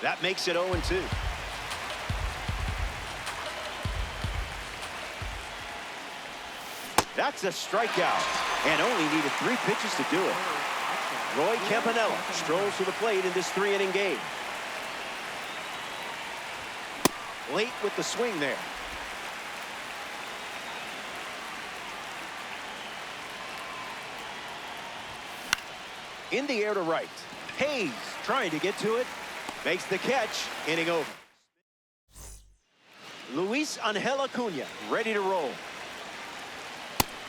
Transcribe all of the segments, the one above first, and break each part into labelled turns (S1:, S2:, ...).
S1: That makes it 0-2. That's a strikeout, and only needed 3 pitches to do it. Roy Campanella strolls to the plate in this 3-inning game. Late with the swing there. In the air to right. Hayes trying to get to it. Makes the catch. Inning over. Luis Angel Acuna ready to roll.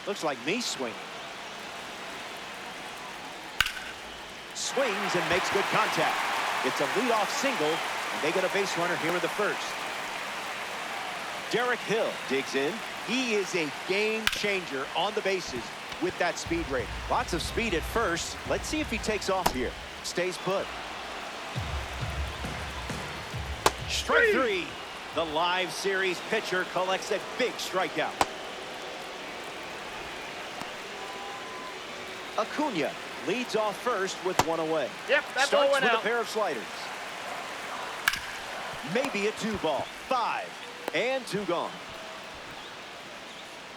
S1: Looks like me swinging. Swings and makes good contact. It's a leadoff single, and they get a base runner here in the first. Derek Hill digs in. He is a game changer on the bases with that speed rating. Lots of speed at first. Let's see if he takes off here. Stays put. Strike 3. The live series pitcher collects a big strikeout. Acuna leads off first with 1 away.
S2: Yep, that's
S1: Starts
S2: all went
S1: with
S2: out.
S1: a pair of sliders. Maybe a 2-ball. 5 and 2 gone.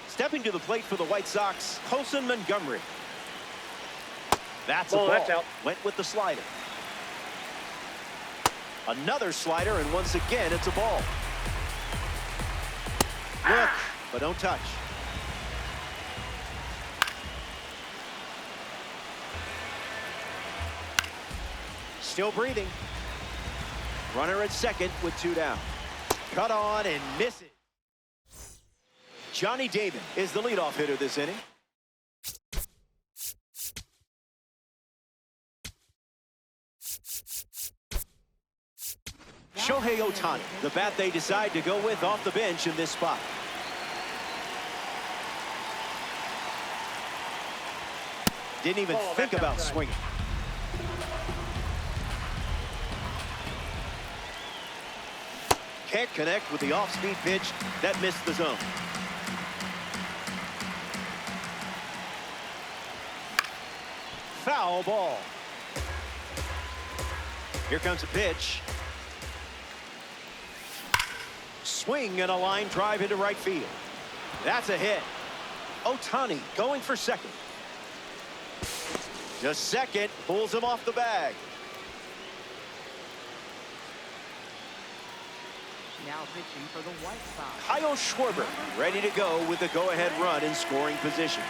S1: Stepping to the plate for the White Sox, Colson Montgomery. That's a ball.
S2: That's out.
S1: Went with the slider. Another slider, and once again, it's a ball. Look, but don't touch. Still breathing. Runner at second with 2 down. Cut on and misses. Johnny Damon is the leadoff hitter this inning. Shohei Ohtani, the bat they decide to go with off the bench in this spot. Didn't even think about swinging. Can't connect with the off-speed pitch that missed the zone. Foul ball. Here comes a pitch. Swing and a line drive into right field. That's a hit. Ohtani going for second. Just second, pulls him off the bag.
S3: Now pitching for the White Sox.
S1: Kyle Schwarber ready to go with the go-ahead run in scoring position.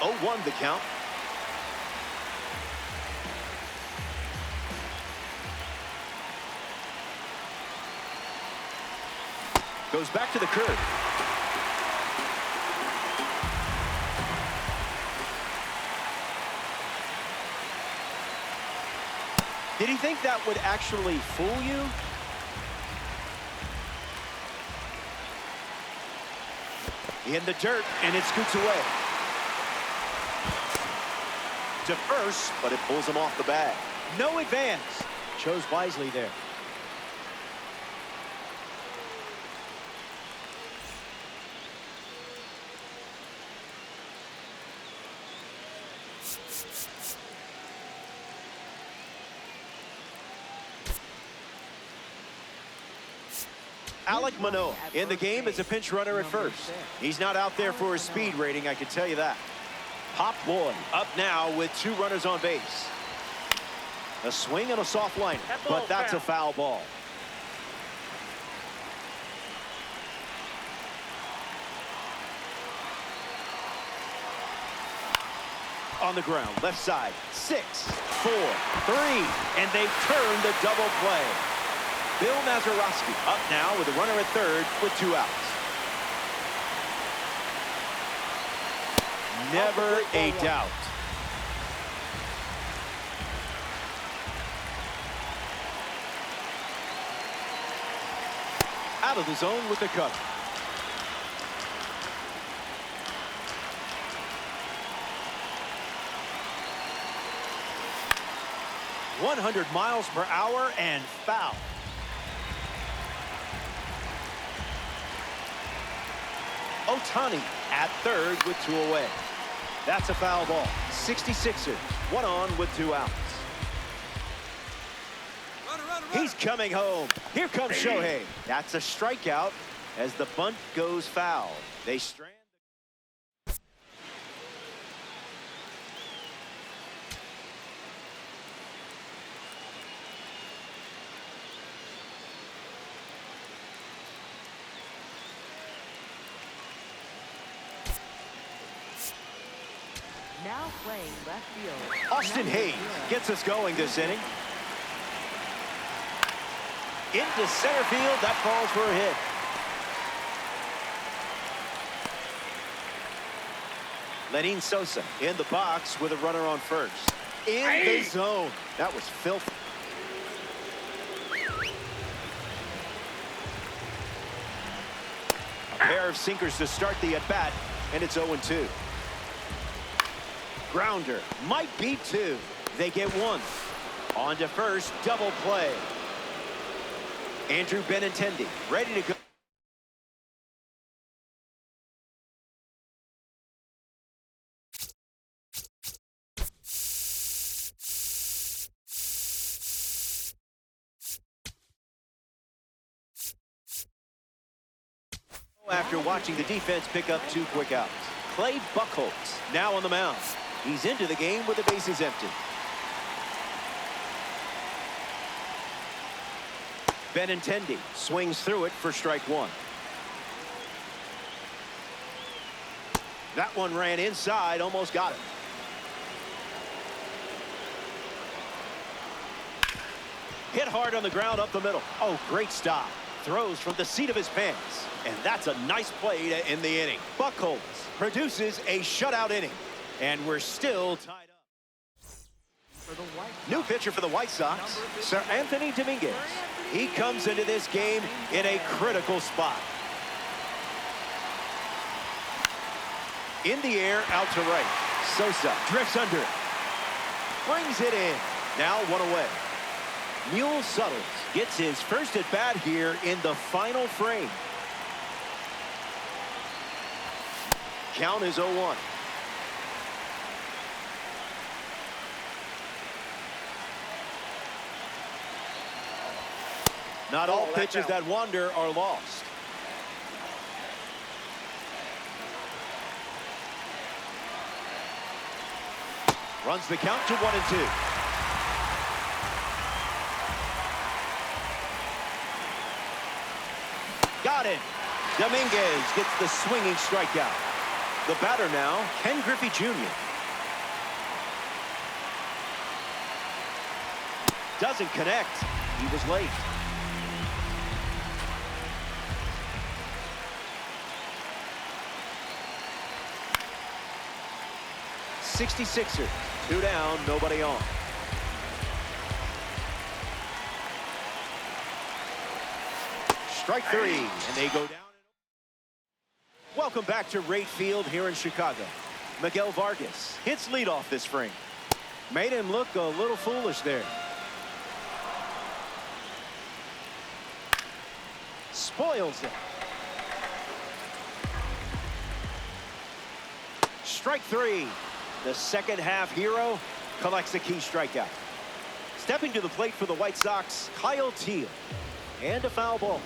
S1: 0-1 the count. Goes back to the curve. Did he think that would actually fool you? In the dirt, and it scoots away. To first, but it pulls him off the bag. No advance. Chose wisely there. Alek Manoah in the game as a pinch runner at first. He's not out there for his speed rating, I can tell you that. Pop Boy up now with 2 runners on base. A swing and a soft liner, but that's a foul ball. On the ground, left side, 6, 4, 3, and they've turned the double play. Bill Mazeroski up now with a runner at third with 2 outs. Never a doubt. Out of the zone with the cutter. .100 miles per hour and foul. Ohtani at third with 2 away. That's a foul ball. 66ers, 1 on with 2 outs. He's coming home. Here comes Shohei. That's a strikeout as the bunt goes foul. They strand.
S3: Now playing left field.
S1: Austin Hayes gets us going this inning. Into center field, that falls for a hit. Lenin Sosa in the box with a runner on first. In the zone. That was filthy. A pair of sinkers to start the at-bat, and it's 0-2. Grounder might be two. They get one. On to first, double play. Andrew Benintendi ready to go. After watching the defense pick up 2 quick outs. Clay Buchholz now on the mound. He's into the game with the bases empty. Benintendi swings through it for strike 1. That one ran inside, almost got it. Hit hard on the ground up the middle. Oh, great stop. Throws from the seat of his pants. And that's a nice play to end the inning. Buchholz produces a shutout inning. And we're still tied up.
S3: For the White Sox.
S1: New pitcher for the White Sox, Sir Anthony Dominguez. He comes into this game in a critical spot. In the air, out to right. Sosa drifts under it. Brings it in. Now 1 away. Mule Suttles gets his first at bat here in the final frame. Count is 0-1. Not all pitches that wander are lost. Runs the count to 1-2. Got it. Dominguez gets the swinging strikeout. The batter now, Ken Griffey Jr. Doesn't connect. He was late. '66er. 2 down, nobody on. Strike 3, and they go down. Welcome back to Rate Field here in Chicago. Miguel Vargas hits leadoff this frame. Made him look a little foolish there. Spoils it. Strike 3. The second half hero collects a key strikeout. Stepping to the plate for the White Sox, Kyle Teal. And a foul ball.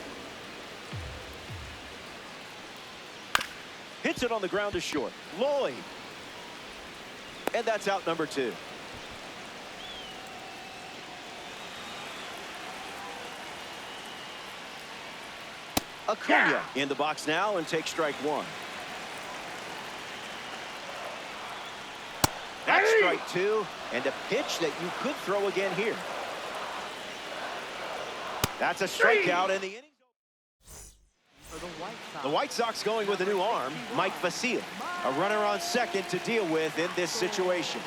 S1: Hits it on the ground to short. Lloyd. And that's out number 2. Acuna in the box now and takes strike 1. That's strike 2, and a pitch that you could throw again here. That's a strikeout, and the inning's over.
S3: For the White Sox.
S1: The White Sox going with a new arm, Mike Vasile. A runner on second to deal with in this situation.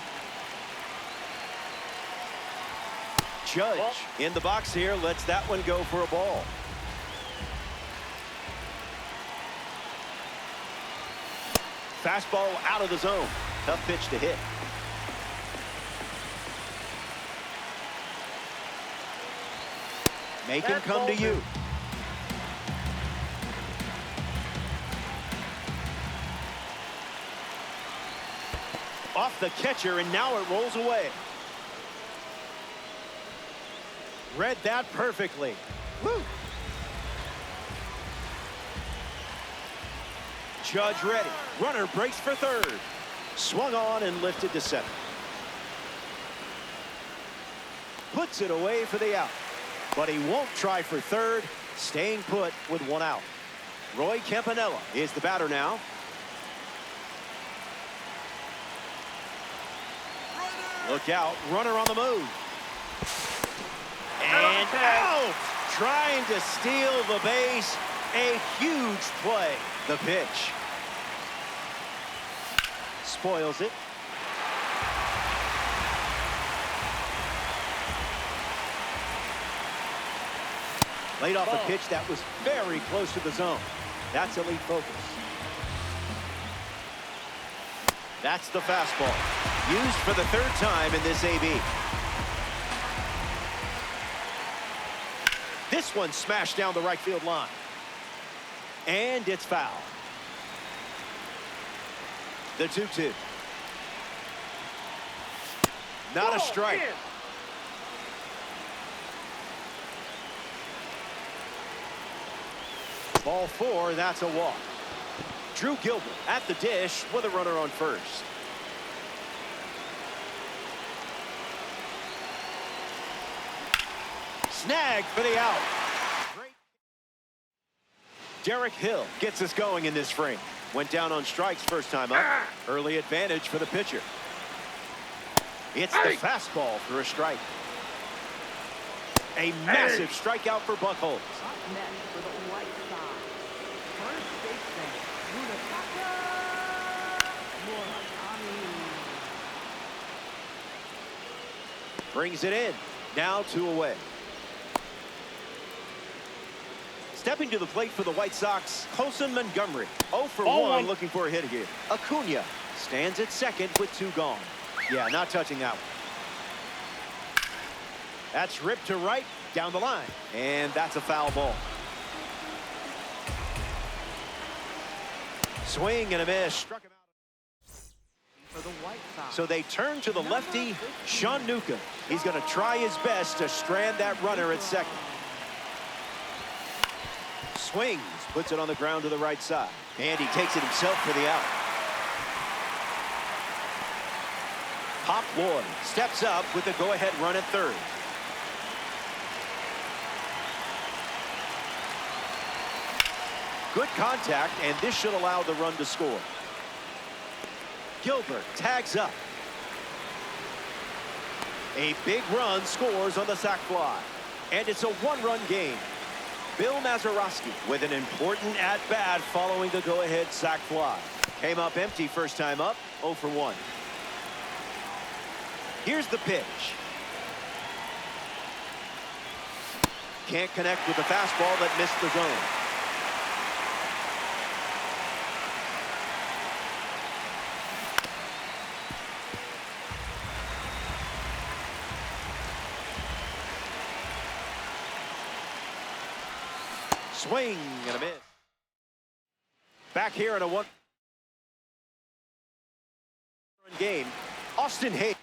S1: Judge in the box here, lets that one go for a ball. Fastball out of the zone. Tough pitch to hit. Make him come to you. Off the catcher, and now it rolls away. Read that perfectly. Woo. Judge ready. Runner breaks for third. Swung on and lifted to center. Puts it away for the out. But he won't try for third. Staying put with one out. Roy Campanella is the batter now. Look out. Runner on the move. And out! Trying to steal the base. A huge play. The pitch. Spoils it. Laid off a pitch that was very close to the zone. That's elite focus. That's the fastball. Used for the third time in this AB. This one smashed down the right field line. And it's foul. The 2-2. Not a strike. Ball 4, that's a walk. Drew Gilbert at the dish with a runner on first. Snag for the out. Derek Hill gets us going in this frame. Went down on strikes first time up. Early advantage for the pitcher. It's the fastball for a strike. A massive strikeout for Buchholz.
S3: Up next for the White Sox, first baseman, Murakami.
S1: Brings it in. Now 2 away. Stepping to the plate for the White Sox, Colson Montgomery. 0 for 1 looking for a hit here. Acuna stands at second with 2 gone. Yeah, not touching that one. That's ripped to right, down the line. And that's a foul ball. Swing and a miss. Struck him out.
S3: For the White Sox.
S1: So they turn to the lefty, Sean Newcomb. He's going to try his best to strand that runner at second. Swings, puts it on the ground to the right side. And he takes it himself for the out. Pop Lloyd steps up with the go-ahead run at third. Good contact, and this should allow the run to score. Gilbert tags up. A big run scores on the sac fly. And it's a 1-run game. Bill Mazeroski with an important at-bat following the go-ahead sac fly. Came up empty first time up, 0 for 1. Here's the pitch. Can't connect with the fastball that missed the zone. Swing and a miss. Back here in a 1-run game, Austin Hayes.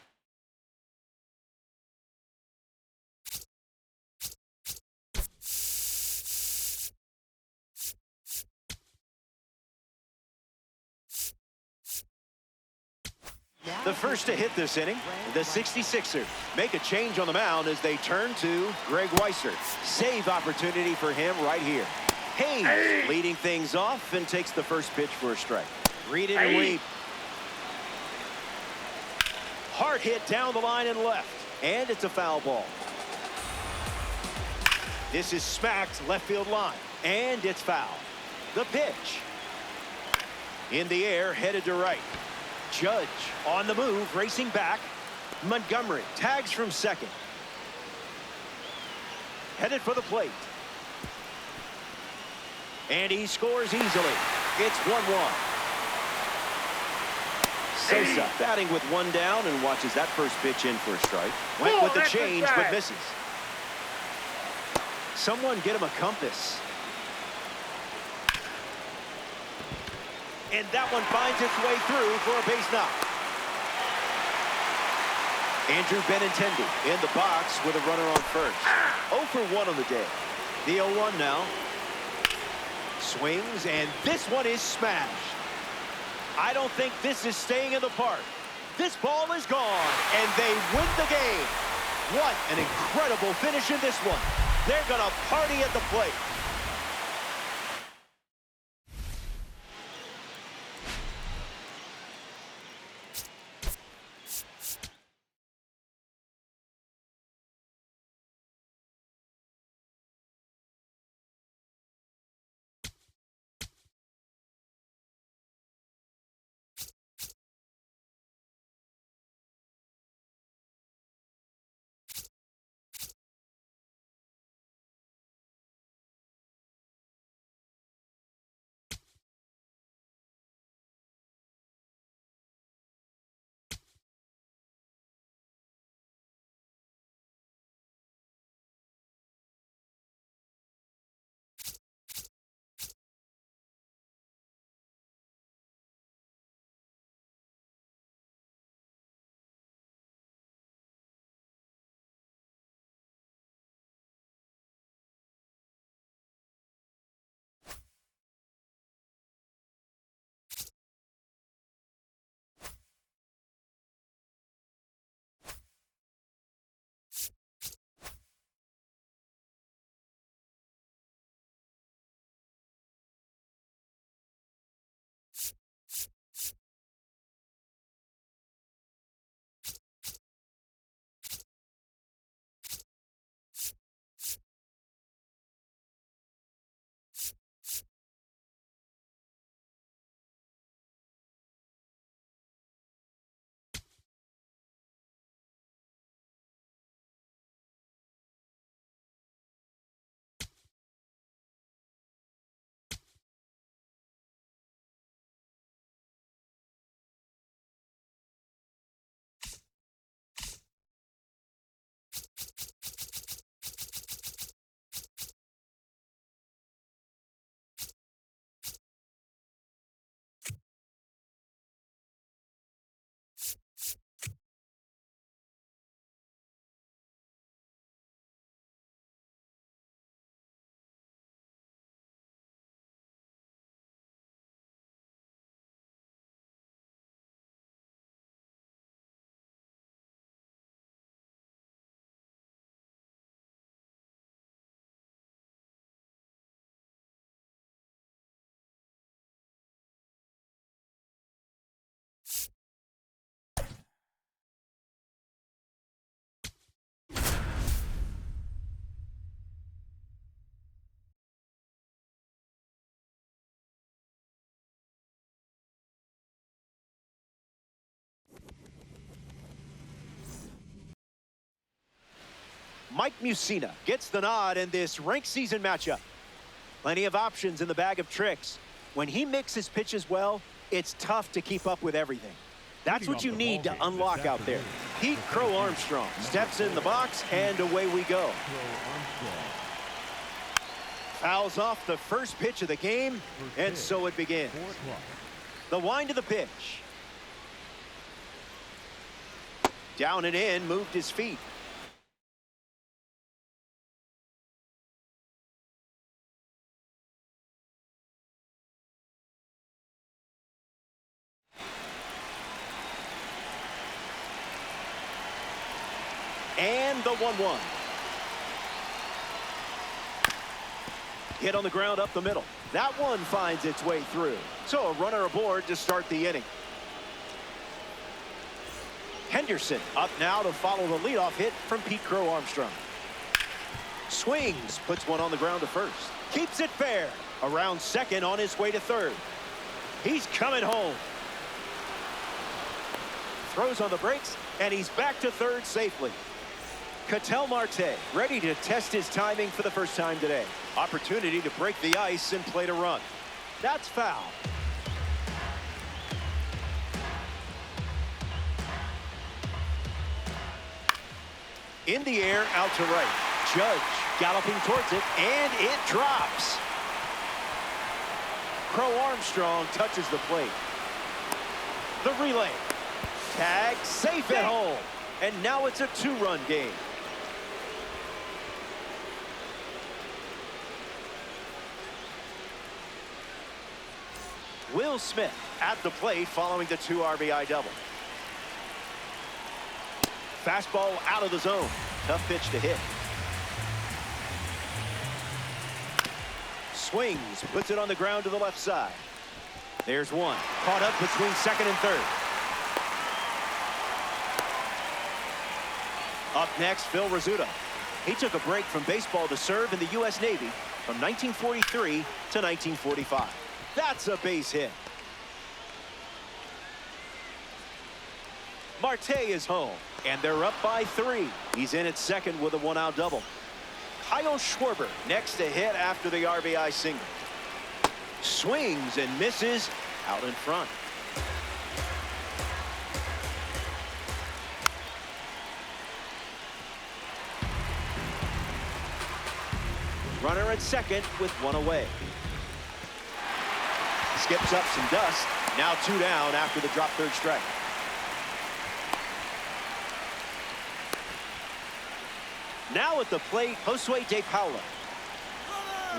S1: The first to hit this inning, the 66ers make a change on the mound as they turn to Greg Weisser. Save opportunity for him right here. Hayes leading things off and takes the first pitch for a strike. Read it and weep. Hard hit down the line and left. And it's a foul ball. This is smacked left field line. And it's foul. The pitch. In the air, headed to right. Judge on the move, racing back. Montgomery tags from second. Headed for the plate. And he scores easily. It's 1-1. Sosa batting with 1 down and watches that first pitch in for a strike. Went with the change but misses. Someone get him a compass. And that one finds its way through for a base knock. Andrew Benintendi in the box with a runner on first. 0 for 1 on the day. The 0-1 now. Swings, and this one is smashed. I don't think this is staying in the park. This ball is gone, and they win the game. What an incredible finish in this one. They're going to party at the plate. Mike Mussina gets the nod in this ranked season matchup. Plenty of options in the bag of tricks. When he mixes pitches well, it's tough to keep up with everything. That's what you need to unlock out there. Pete Crow Armstrong steps in the box, and away we go. Fouls off the first pitch of the game, and so it begins. The wind of the pitch. Down and in, moved his feet. And the 1-1. Hit on the ground up the middle. That one finds its way through. So a runner aboard to start the inning. Henderson up now to follow the leadoff hit from Pete Crow Armstrong. Swings, puts one on the ground to first. Keeps it fair. Around second, on his way to third. He's coming home. Throws on the brakes, and he's back to third safely. Ketel Marte ready to test his timing for the first time today. Opportunity to break the ice and play to run. That's foul. In the air, out to right. Judge galloping towards it, and it drops. Crow Armstrong touches the plate. The relay. Tag safe at home. And now it's a two-run game. Will Smith at the plate following the 2 RBI double. Fastball out of the zone. Tough pitch to hit. Swings, puts it on the ground to the left side. There's one. Caught up between second and third. Up next, Phil Rizzuto. He took a break from baseball to serve in the U.S. Navy from 1943 to 1945. That's a base hit. Marte is home, and they're up by 3. He's in at second with a 1-out double. Kyle Schwarber next to hit after the RBI single. Swings and misses out in front. Runner at second with 1 away. Skips up some dust. Now 2 down after the drop third strike. Now at the plate, Josue De Paula.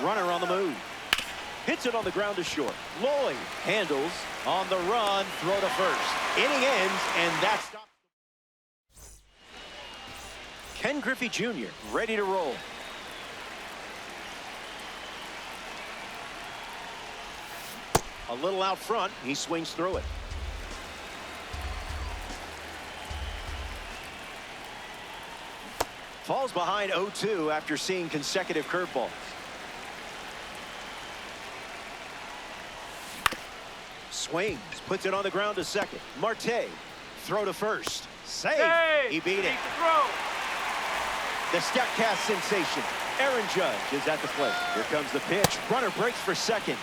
S1: Runner on the move. Hits it on the ground to short. Lloyd handles on the run. Throw to first. Inning ends, and that stops. Ken Griffey Jr. ready to roll. A little out front. He swings through it. Falls behind 0-2 after seeing consecutive curveballs. Swings, puts it on the ground to second. Marte, throw to first. Save. He beat it. The StatCast sensation, Aaron Judge, is at the plate. Here comes the pitch. Runner breaks for second.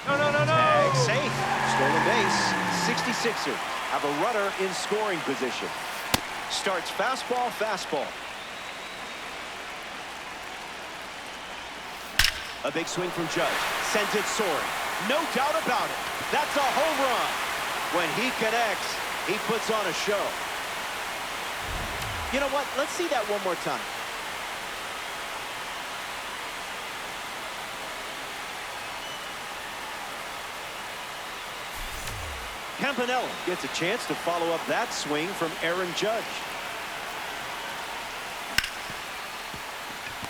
S2: No.
S1: Tag safe. Stolen base. 66ers have a runner in scoring position. Starts fastball. A big swing from Judge. Sends it soaring. No doubt about it. That's a home run. When he connects, he puts on a show. You know what? Let's see that one more time. Campanella gets a chance to follow up that swing from Aaron Judge.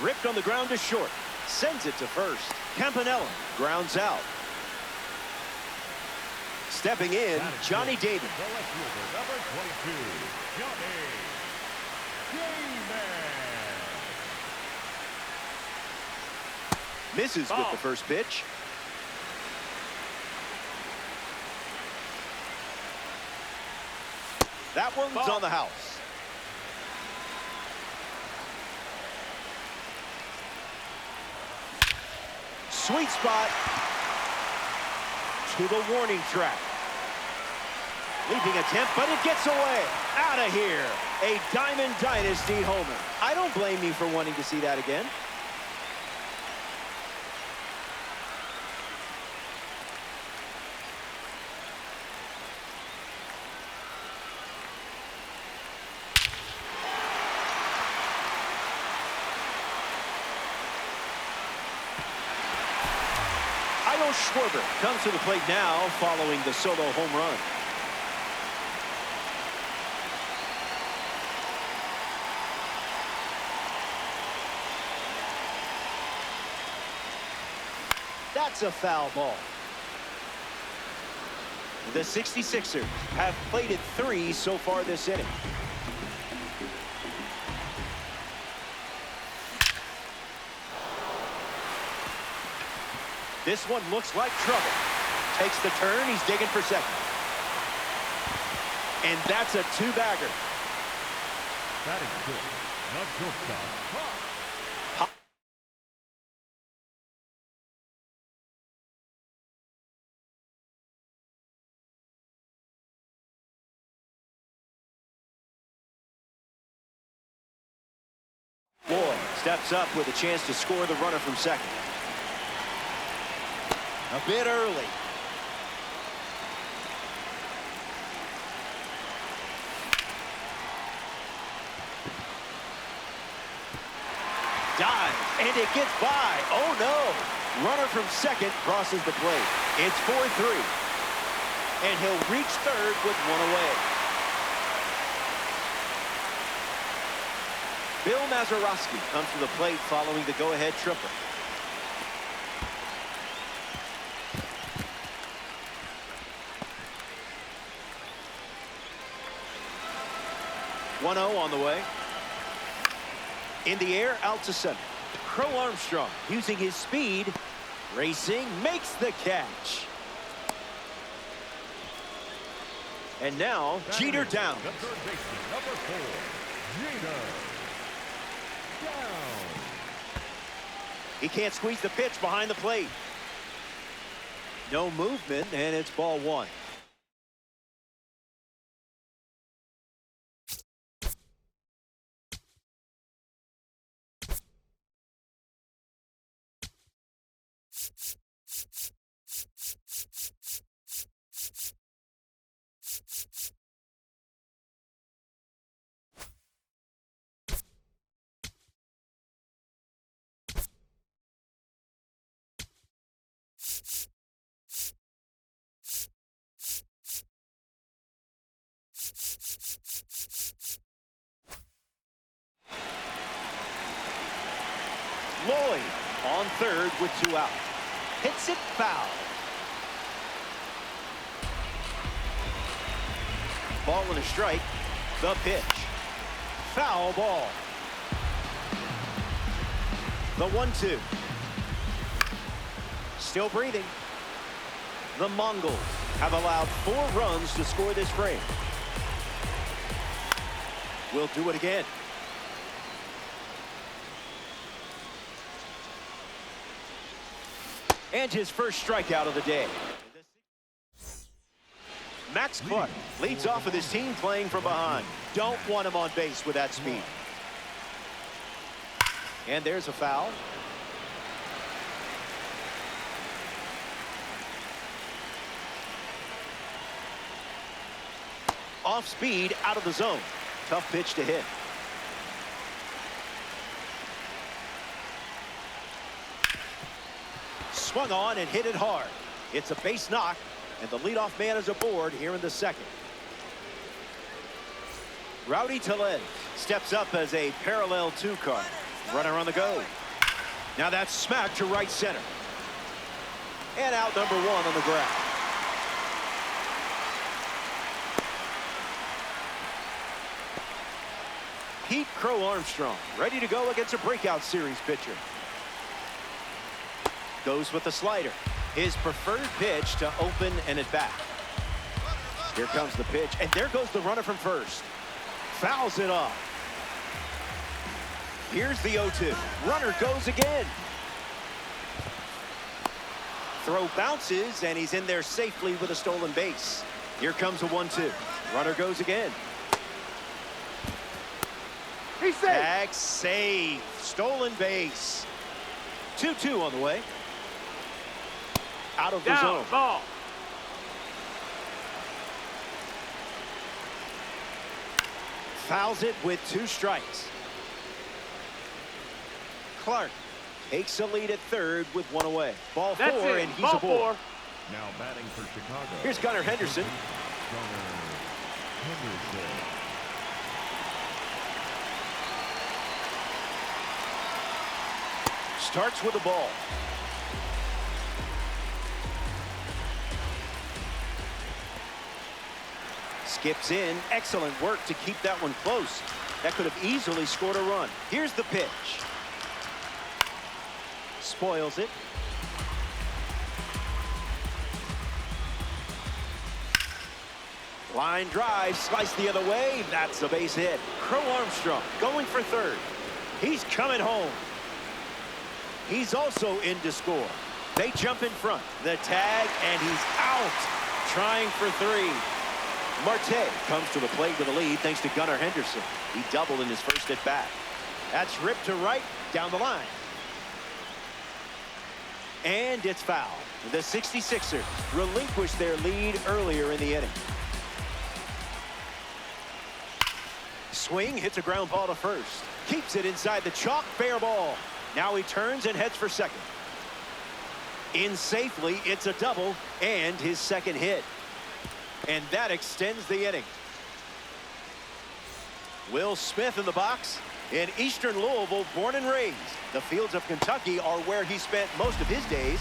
S1: Ripped on the ground to short. Sends it to first. Campanella grounds out. Stepping in, Johnny David.
S2: Number 22, Johnny David.
S1: Misses with the first pitch. That one's on the house. Sweet spot to the warning track. Leaping attempt, but it gets away. Out of here. A Diamond Dynasty homer. I don't blame you for wanting to see that again. Schwarber comes to the plate now following the solo home run. That's a foul ball. The 66ers have plated 3 so far this inning. This one looks like trouble. Takes the turn. He's digging for second. And that's a 2-bagger.
S2: That is good. Not shortstop.
S1: Boyd steps up with a chance to score the runner from second. A bit early. Dive, and it gets by. Oh, no. Runner from second crosses the plate. It's 4-3. And he'll reach third with one away. Bill Mazeroski comes to the plate following the go-ahead triple. (1-0) on the way. In the air, out to center. Crow Armstrong, using his speed, racing, makes the catch. And now, Jeter down.
S2: The third baseman, number 4, Jeter. Down.
S1: He can't squeeze the pitch behind the plate. No movement, and it's ball 1. Lloyd on third with 2 out. Hits it foul. Ball and a strike. The pitch. Foul ball. The 1-2. Still breathing. The Mongols have allowed 4 runs to score this frame. We'll do it again. And his first strikeout of the day. Max Clark leads off with his team playing from behind. Don't want him on base with that speed. And there's a foul. Off speed, out of the zone. Tough pitch to hit. Swung on and hit it hard. It's a base knock, and the leadoff man is aboard here in the second. Rowdy Tellez steps up as a parallel 2 card. Runner on the go. Now that's smacked to right center. And out number 1 on the ground. Pete Crow Armstrong ready to go against a breakout series pitcher. Goes with the slider. His preferred pitch to open an at-bat. Here comes the pitch, and there goes the runner from first. Fouls it off. Here's the 0-2. Runner goes again. Throw bounces, and he's in there safely with a stolen base. Here comes a 1-2. Runner goes again.
S4: He's safe.
S1: Tag save. Stolen base. 2-2 on the way. Out of the zone.
S4: Ball.
S1: Fouls it with 2 strikes. Clark takes a lead at third with 1 away. Ball 4, and he's
S4: Ball
S1: aboard.
S4: 4.
S2: Now batting for Chicago.
S1: Here's Gunnar Henderson.
S2: Gunnar Henderson.
S1: Starts with the ball. Skips in. Excellent work to keep that one close. That could have easily scored a run. Here's the pitch. Spoils it. Line drive, sliced the other way. That's a base hit. Crow Armstrong going for third. He's coming home. He's also in to score. They jump in front. The tag, and he's out. Trying for 3. Marte comes to the plate with a lead thanks to Gunnar Henderson. He doubled in his first at bat. That's ripped to right down the line. And it's foul. The 66ers relinquished their lead earlier in the inning. Swing, hits a ground ball to first. Keeps it inside the chalk, fair ball. Now he turns and heads for second. In safely, it's a double and his second hit. And that extends the inning. Will Smith in the box. In Eastern Louisville, born and raised. The fields of Kentucky are where he spent most of his days.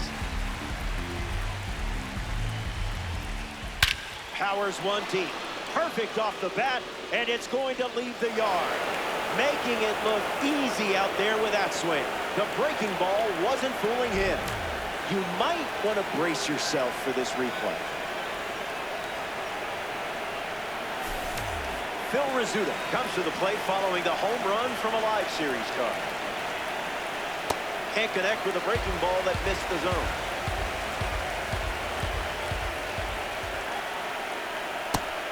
S1: Powers one deep. Perfect off the bat, and it's going to leave the yard. Making it look easy out there with that swing. The breaking ball wasn't fooling him. You might want to brace yourself for this replay. Phil Rizzuto comes to the plate following the home run from a live series card. Can't connect with a breaking ball that missed the zone.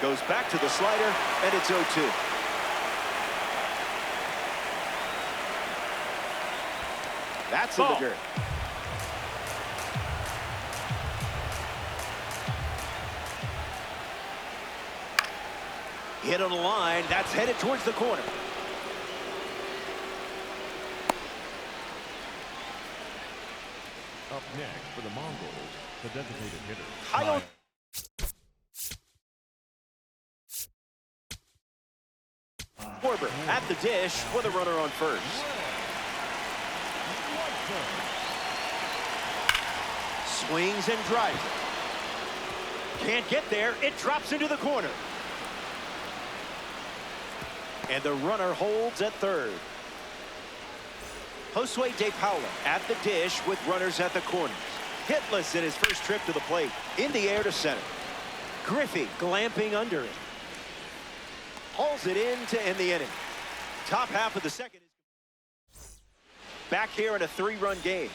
S1: Goes back to the slider, and it's 0-2. That's in the dirt. Hit on the line. That's headed towards the corner.
S2: Up next for the Mongols, the designated hitter.
S1: Kyle Korber at the dish with a runner on first. Swings and drives it. Can't get there. It drops into the corner. And the runner holds at third. Josue De Paula at the dish with runners at the corners. Hitless in his first trip to the plate. In the air to center. Griffey glamping under it. Hauls it in to end the inning. Top half of the second. Back here in a 3-run game.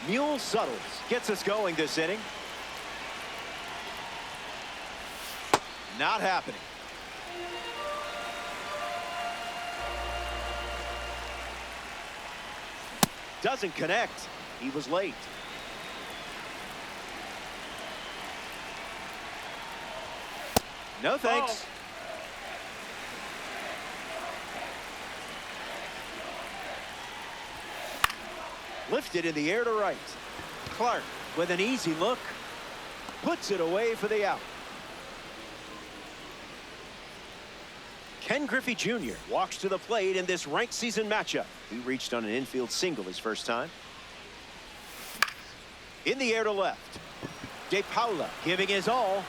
S1: Mule Suttles gets us going this inning. Not happening. Doesn't connect. He was late. No thanks. Lifted in the air to right. Clark with an easy look. Puts it away for the out. Ken Griffey Jr. walks to the plate in this ranked season matchup. He reached on an infield single his first time. In the air to left. De Paula giving his all.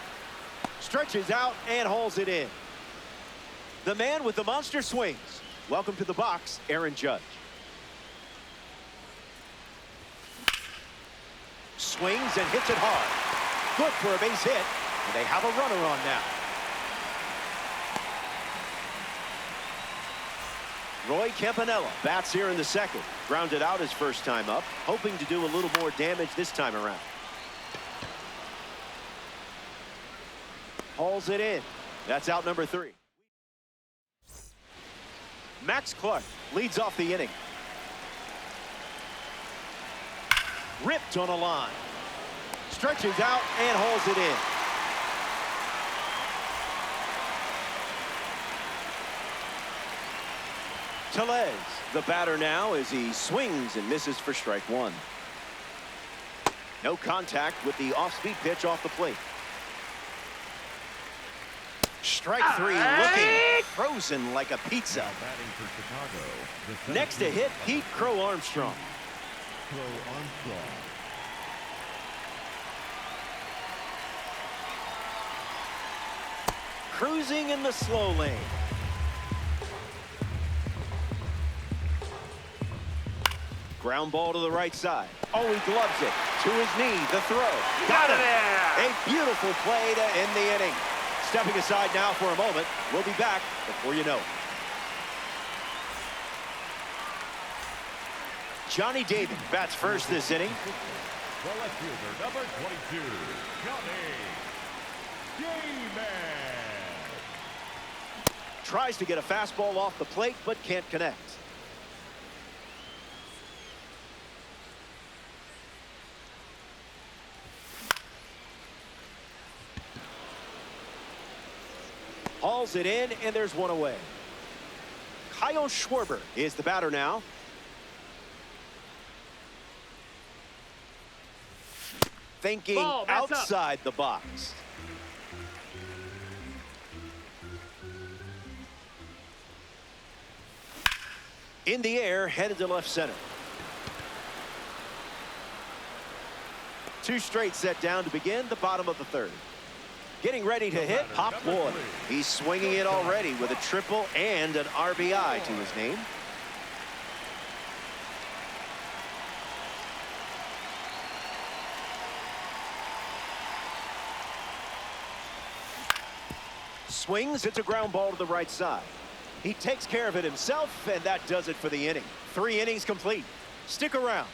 S1: Stretches out and hauls it in. The man with the monster swings. Welcome to the box, Aaron Judge. Swings and hits it hard. Good for a base hit. And they have a runner on now. Roy Campanella bats here in the second. Grounded out his first time up, hoping to do a little more damage this time around. Hauls it in. That's out number 3. Max Clark leads off the inning. Ripped on a line. Stretches out and hauls it in. Tellez, the batter now, as he swings and misses for strike 1. No contact with the off-speed pitch off the plate. Strike 3, looking frozen like a pizza.
S2: Batting for Chicago.
S1: Next to hit, Pete Crow Armstrong.
S2: Crow Armstrong.
S1: Cruising in the slow lane. Ground ball to the right side. Oh, he gloves it. To his knee, the throw. Got it there. A beautiful play to end the inning. Stepping aside now for a moment. We'll be back before you know it. Johnny David bats first this inning.
S2: The left fielder, number 22, Johnny David.
S1: Tries to get a fastball off the plate, but can't connect. Hauls it in, and there's one away. Schwarber is the batter now. Thinking outside the box. In the air, headed to left center. Two straight set down to begin the bottom of the third. Getting ready to hit, Pop Lloyd. He's swinging it already with a triple and an RBI to his name. Swings, it's a ground ball to the right side. He takes care of it himself, and that does it for the inning. 3 innings complete. Stick around.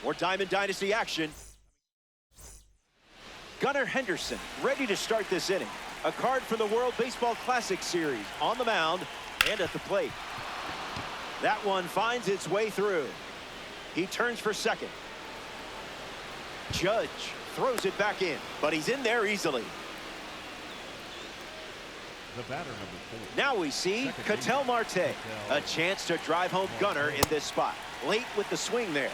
S1: More Diamond Dynasty action. Gunnar Henderson ready to start this inning. A card from the World Baseball Classic Series on the mound and at the plate. That one finds its way through. He turns for second. Judge throws it back in, but he's in there easily.
S2: The batter, number 4.
S1: Now we see Ketel Marte. A chance to drive home Gunnar in this spot. Late with the swing there.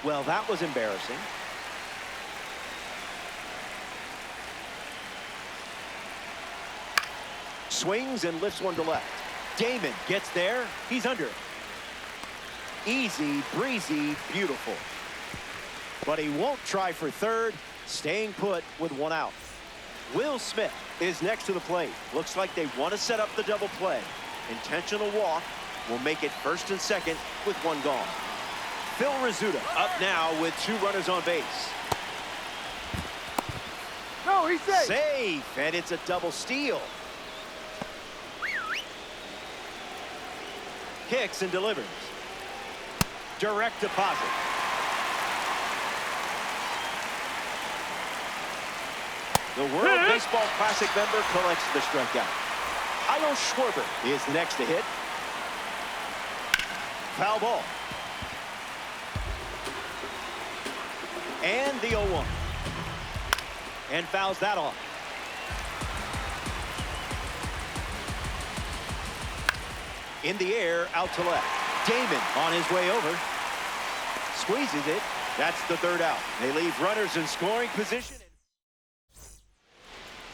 S1: Well, that was embarrassing. Swings and lifts one to left. Damon gets there. He's under it. Easy, breezy, beautiful. But he won't try for third, staying put with one out. Will Smith is next to the plate. Looks like they want to set up the double play. Intentional walk will make it first and second with one gone. Phil Rizzuto up now with 2 runners on base.
S4: No, he's safe.
S1: Safe, and it's a double steal. Kicks and delivers. Direct deposit. The World Baseball Classic member collects the strikeout. Kyle Schwarber is next to hit. Foul ball. And the 0-1. And fouls that off. In the air, out to left. Damon on his way over. Squeezes it. That's the third out. They leave runners in scoring position.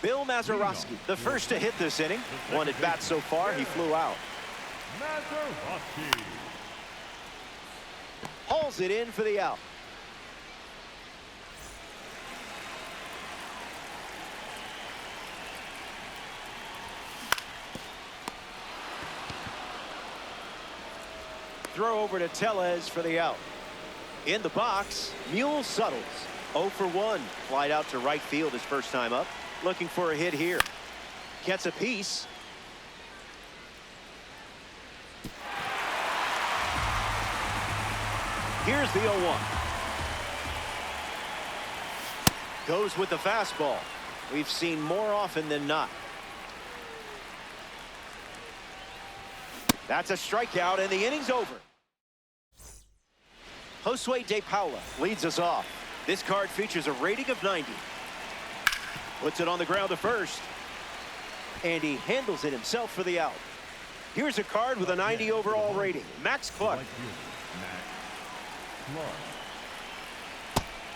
S1: Bill Mazeroski, the first to hit this inning. 1 at bat so far. He flew out.
S2: Mazeroski.
S1: Hauls it in for the out. Throw over to Tellez for the out. In the box, Mule Suttles. 0 for 1. Flied out to right field his first time up. Looking for a hit here. Gets a piece. Here's the 0-1. Goes with the fastball. We've seen more often than not. That's a strikeout, and the inning's over. Josue De Paula leads us off. This card features a rating of 90. Puts it on the ground to first. And he handles it himself for the out. Here's a card with a 90 overall rating. Max Clark.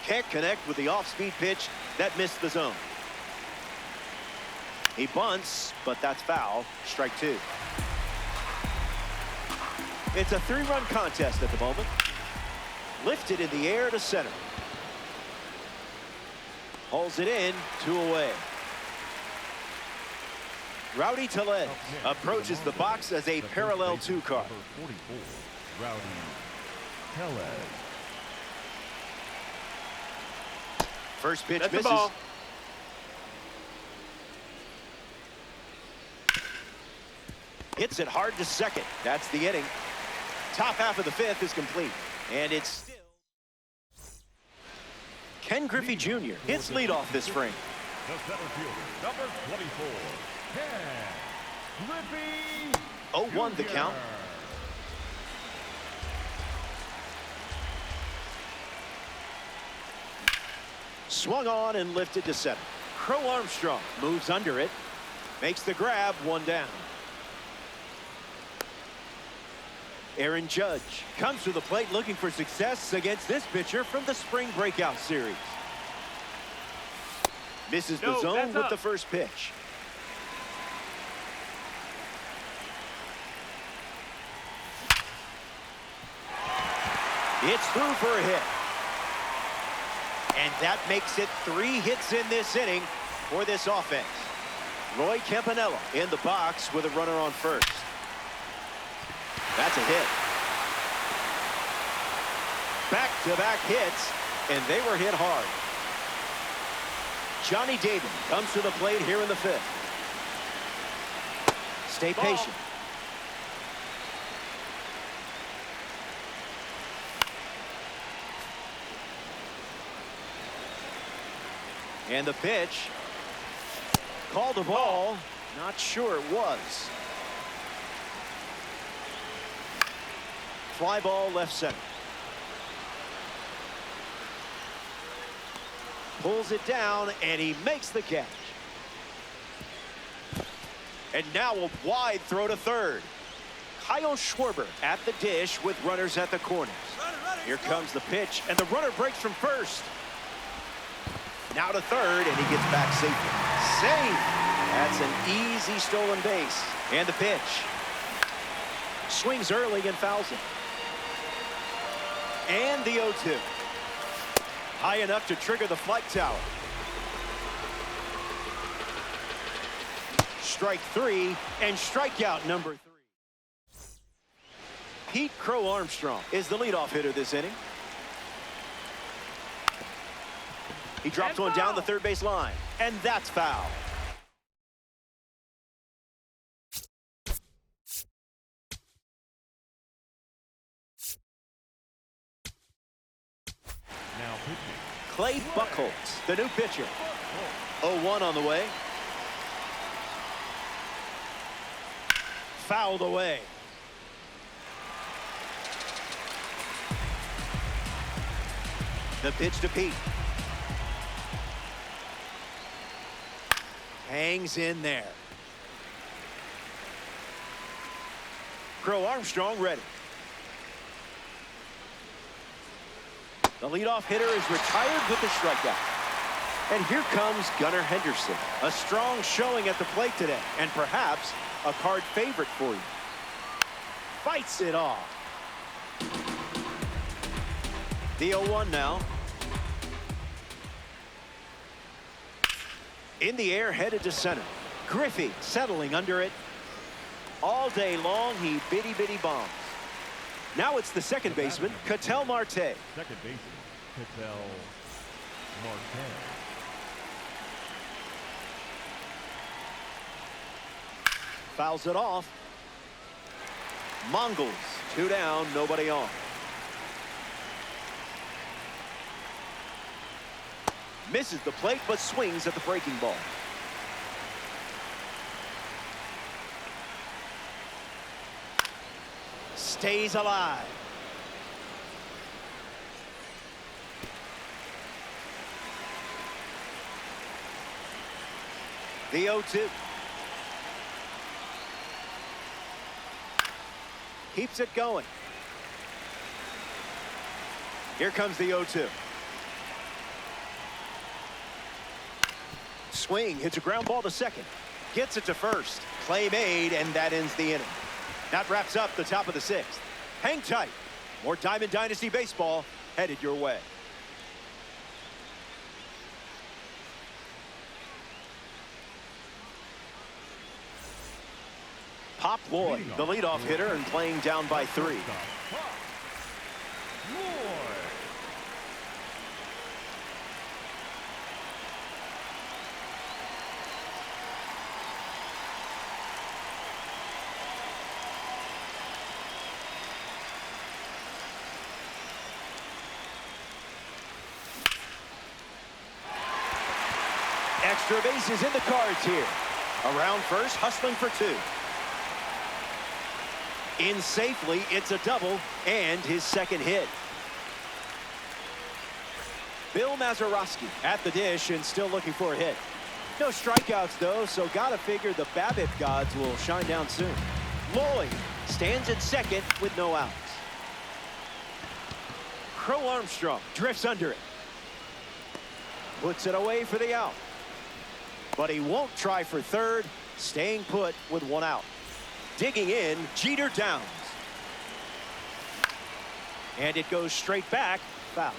S1: Can't connect with the off-speed pitch. That missed the zone. He bunts, but that's foul. Strike 2. It's a 3-run contest at the moment. Lifted in the air to center. Hauls it in, 2 away. Rowdy Tellez approaches the box as a parallel 2 card.
S2: Rowdy Tellez.
S1: First pitch
S4: That's
S1: misses.
S4: the ball.
S1: Hits it hard to second. That's the inning. Top half of the 5th is complete. And it's still Ken Griffey Jr. hits leadoff this frame.
S2: The center fielder, number 24, Ken Griffey
S1: 0-1 the
S2: Jr.
S1: count. Swung on and lifted to center. Crow Armstrong moves under it. Makes the grab, one down. Aaron Judge comes to the plate looking for success against this pitcher from the spring breakout series. Misses the zone with the first pitch. It's through for a hit. And that makes it 3 hits in this inning for this offense. Roy Campanella in the box with a runner on first. That's a hit. Back-to-back hits, and they were hit hard. Johnny Damon comes to the plate here in the 5th. Stay patient. And the pitch. Called a ball. Not sure it was. Fly ball left center. Pulls it down, and he makes the catch. And now a wide throw to third. Kyle Schwarber at the dish with runners at the corners. Here comes the pitch, and the runner breaks from first. Now to third, and he gets back safely. Safe! That's an easy stolen base. And the pitch. Swings early and fouls it. And the 0-2. High enough to trigger the flight tower. Strike 3 and strikeout number 3. Pete Crow Armstrong is the leadoff hitter this inning. He drops one down the third base line, and that's foul.
S2: Now pitching.
S1: Clay Buchholz, the new pitcher. 0-1 on the way. Fouled away. The pitch to Pete. Hangs in there. Crow Armstrong ready. The leadoff hitter is retired with the strikeout. And here comes Gunnar Henderson. A strong showing at the plate today, and perhaps a card favorite for you. Fights it off. The 0-1 now. In the air, headed to center. Griffey settling under it. All day long, he bitty bombs. Now it's the second baseman, Ketel Marte.
S2: Second baseman, Ketel Marte.
S1: Fouls it off. Mongols, 2 down, nobody on. Misses the plate, but swings at the breaking ball. Stays alive. The 0-2. Keeps it going. Here comes the 0-2. Swing, hits a ground ball to second. Gets it to first. Play made, and that ends the inning. That wraps up the top of the 6th. Hang tight. More Diamond Dynasty baseball headed your way. Pop Lloyd, the leadoff hitter, and playing down by 3. Extra bases in the cards here. Around first, hustling for 2. In safely, it's a double and his second hit. Bill Mazeroski at the dish and still looking for a hit. No strikeouts, though, so gotta figure the BABIP gods will shine down soon. Lloyd stands at second with no outs. Crow Armstrong drifts under it. Puts it away for the out. But he won't try for third, staying put with one out. Digging in, Jeter Downs. And it goes straight back, foul.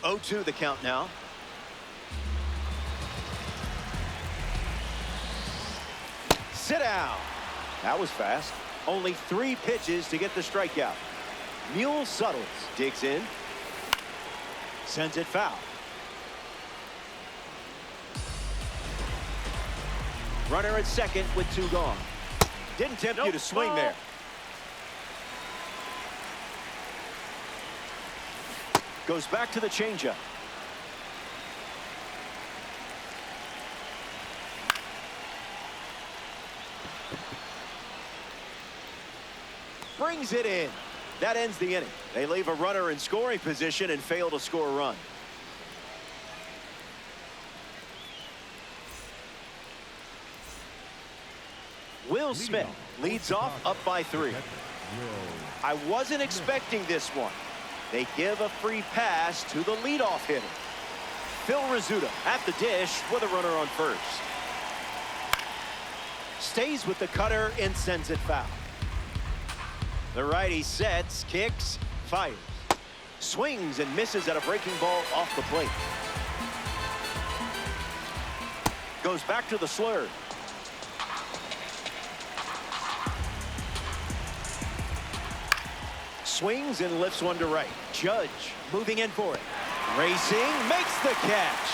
S1: Oh, 2 the count now. Sit down. That was fast. Only 3 pitches to get the strikeout. Mule Suttles digs in. Sends it foul. Runner at second with 2 gone. Didn't tempt you to swing there. Goes back to the changeup. Brings it in. That ends the inning. They leave a runner in scoring position and fail to score a run. Will Smith leads off up by 3. I wasn't expecting this one. They give a free pass to the leadoff hitter. Phil Rizzuto at the dish with a runner on first. Stays with the cutter and sends it foul. The righty sets, kicks, fires. Swings and misses at a breaking ball off the plate. Goes back to the slur. Swings and lifts one to right. Judge moving in for it. Racing, makes the catch.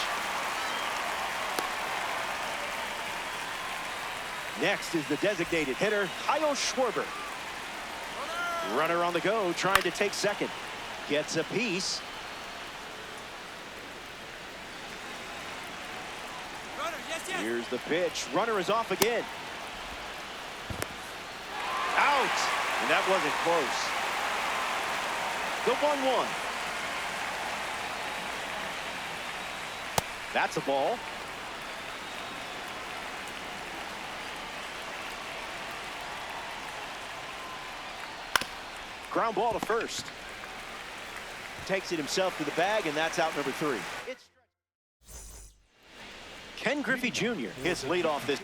S1: Next is the designated hitter, Kyle Schwarber. Runner on the go, trying to take second. Gets a piece. Here's the pitch. Runner is off again. Out! And that wasn't close. The 1-1. That's a ball. Ground ball to first. Takes it himself to the bag, and that's out number 3. It's Ken Griffey Jr. hits leadoff this.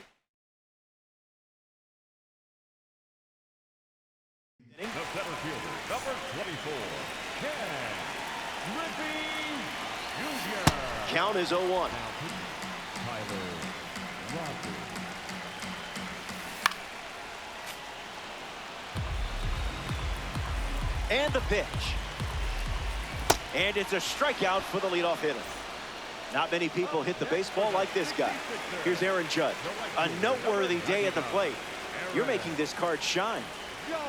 S2: The center fielder, number 24, Ken Griffey Jr.
S1: Count is 0-1.
S2: Tyler Rogers.
S1: And the pitch. And it's a strikeout for the leadoff hitter. Not many people hit the baseball like this guy. Here's Aaron Judge. A noteworthy day at the plate. You're making this card shine.
S2: Judge.